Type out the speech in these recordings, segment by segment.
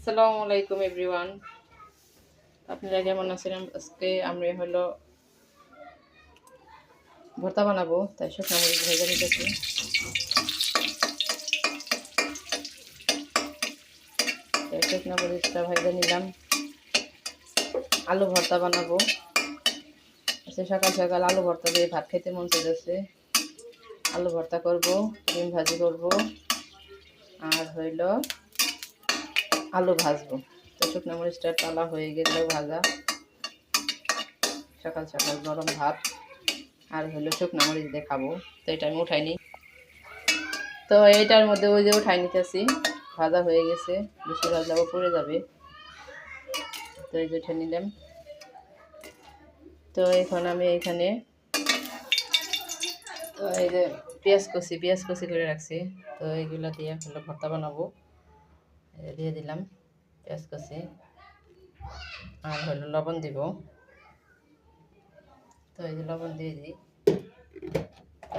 আসসালামু আলাইকুম এভরিওয়ান। আপনারা কেমন আছেন? আজকে আমরা হলো ভর্তা বানাবো, তাই শুকনো মরিচ ভেজে নিতেছি। তাই শুকনো মরিচটা ভেজে নিলাম। আলু ভর্তা বানাবো। আজকে সকাল সকাল আলু ভর্তা দিয়ে ভাত খেতে মন চাইতেছে। আলু ভর্তা করব, ডিম ভাজি করব, আর হইল আলু ভাজবো। তো শুকনো মরিচটা টালা হয়ে গেল ভাজা। সকাল সকাল গরম ভাত আর হলো শুকনো মরিচ দিয়ে খাবো। তো এটা আমি উঠাইনি। তো এইটার মধ্যে ওই যে উঠাই নিতেছি, ভাজা হয়ে গেছে, বেশি ভাজলাও পড়ে যাবে। তো এই যে উঠে নিলাম। তো এখন আমি এখানে তো এই যে পেঁয়াজ কষি করে রাখছি। তো এইগুলো দিয়ে হলো ভর্তা বানাবো। দিয়ে দিলাম পেঁয়াজ কষি, আর হলো লবণ দিব। তো এই যে লবণ দিয়ে দিই।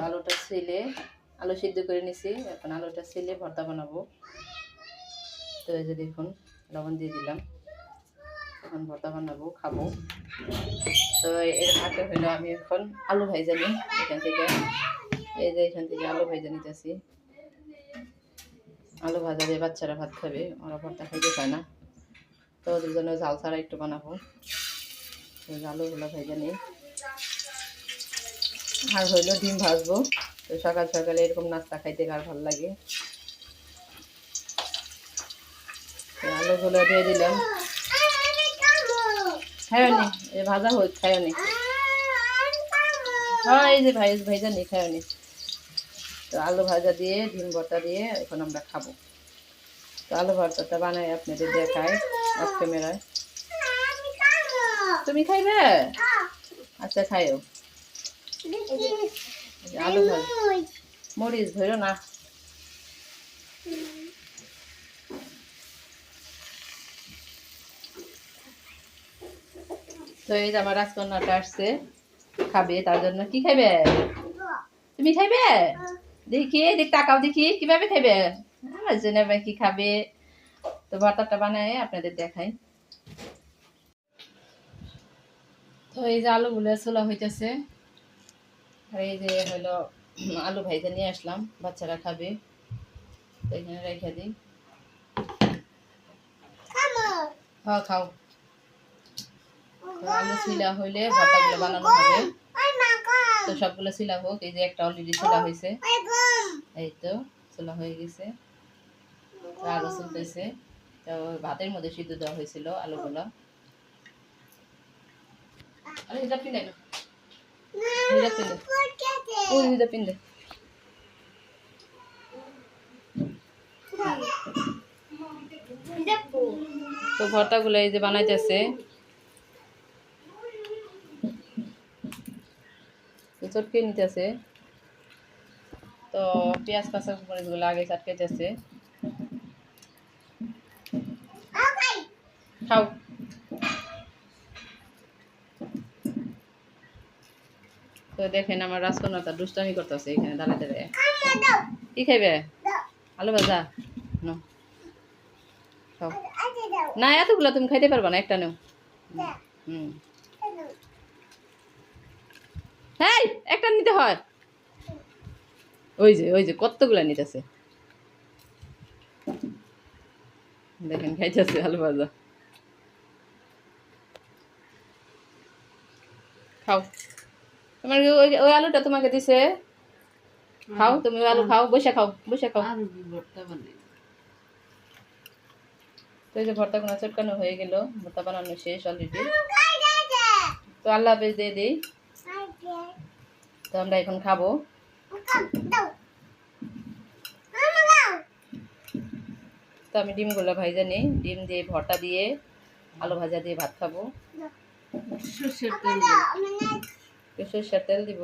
আলুটা ছিলে, আলু সিদ্ধ করে নিছি, এখন আলুটা ছিলে ভর্তা বানাবো। তো এই যে দেখুন লবণ দিয়ে দিলাম, এখন ভর্তা বানাবো, খাবো। তো এর ফাঁকে হইলো আমি এখন আলু ভাইজা নিই এখান থেকে। এই যে এখান থেকে আলু ভাইজা নিতেছি। আলু ভাজা দিয়ে বাচ্চারা ভাত খাবে, ওরা ভর্তা খাইতে চায় না। তো ওদের জন্য ঝাল ছাড়া একটু বানাবো। আলুগুলো ভাইজা নিই। আর হইলো ডিম ভাজবো। তো সকাল সকালে এরকম নাস্তা খাইতে আর ভালো লাগে। আলুগুলো দিয়ে দিলাম। খায়ও নি, এই ভাজা হোক, খায়ও নি। হ্যাঁ এই যে ভাইজা নি, খায়ও নি। তো আলু ভাজা দিয়ে ডিম ভর্তা দিয়ে এখন আমরা খাবো। তো আলু ভর্তাটা বানাই আপনাদের দেখায় অফ ক্যামেরায়। তুমি খাইবে? আচ্ছা খাইও। আলু ভাজা মরিচ ধরো না। তো এই যে আমার রাজকন্যাটা আসছে, খাবে, তার জন্য কি খাইবে? তুমি খাইবে? দেখি দেখ, টাকাও দেখি কিভাবে খাইবে। আমার জন্য কি খাবে। তো ভর্তাটা বানায় আপনাদের দেখাই। তো এই যে আলুগুলো ছোলা হইতেছে, আর এই যে হলো আলু ভাইজা নিয়ে আসলাম, বাচ্চারা খাবে। তো এখানে রেখে দিই। হ্যাঁ খাও। তো আলু ছিলা হইলে ভর্তাগুলো বানানো হবে। তো সবগুলো ছিলা হোক। এই যে একটা অলরেডি ছোলা হয়েছে, এই তো ছোলা হয়ে গেছে, আলু চলতেছে। তো ভাতের মধ্যে সিদ্ধ দেওয়া হয়েছিল আলুগুলো। আরে এটা পিনে না, এটা পিনে, ওই এটা পিনে। তো ভর্তাগুলো এই যে বানাইতেছে, চটকে নিতেছে। তো পেঁয়াজ কাঁচা মরিচগুলো আগে চটকেতেছে। খাও। তো দেখেন আমার রাজকন্যাটা দুষ্টামি করতেছে এখানে দাঁড়ায় দাঁড়ায়। কি খাইবে? আলু ভাজা নো, খাও। না এতগুলো তুমি খাইতে পারবা না, একটা নেও। হুম, হ্যাঁ একটা নিতে হয়। ওই যে কতগুলা নিতেছে, দেখেন খাইতেছে আলু ভাজা। খাও। তোমার ওই ওই আলুটা তোমাকে দিছে, খাও তুমি আলু খাও, বসে খাও, বসে খাও। তো এই যে ভর্তা কোনো চটকানো হয়ে গেল, ভর্তা বানানো শেষ অলরেডি। তো আল্লাহ হাফেজ দিয়ে দিই। তো আমরা এখন খাবো। তো আমি ডিমগুলো ভাইজা নিই, ডিম দিয়ে ভর্তা দিয়ে আলু ভাজা দিয়ে ভাত খাবো। সরষের তেল দিব।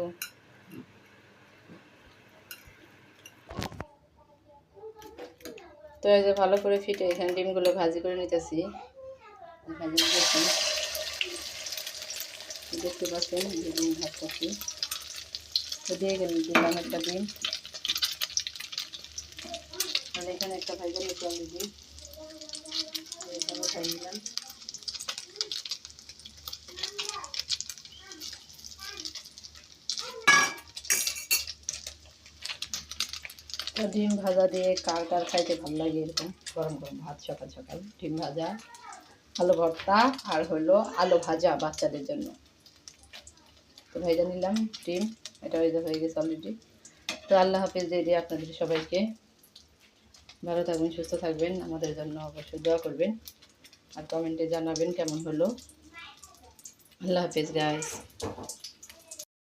তো এই যে ভালো করে ফিটে এখানে ডিমগুলো ভাজি করে নিতেছি। দেখতে পাচ্ছেন ডিম ভাত করছি। তো দিয়ে দিলাম একটা ডিম, আর এখানে একটা ভাইজা নিতে অলরেডি। তো ডিম ভাজা দিয়ে কার কার খাইতে ভালো লাগে এরকম গরম গরম ভাত সকাল সকাল, ডিম ভাজা, আলু ভর্তা আর হলো আলু ভাজা বাচ্চাদের জন্য। তো ভেজে নিলাম ডিম, এটা হয়ে গেছে অলরেডি। তো আল্লাহ হাফেজ দিয়ে দিয়ে আপনাদের সবাইকে, ভালো থাকবেন, সুস্থ থাকবেন, আমাদের জন্য অবশ্যই দোয়া করবেন আর কমেন্টে জানাবেন কেমন হলো। আল্লাহ হাফেজ গাইস।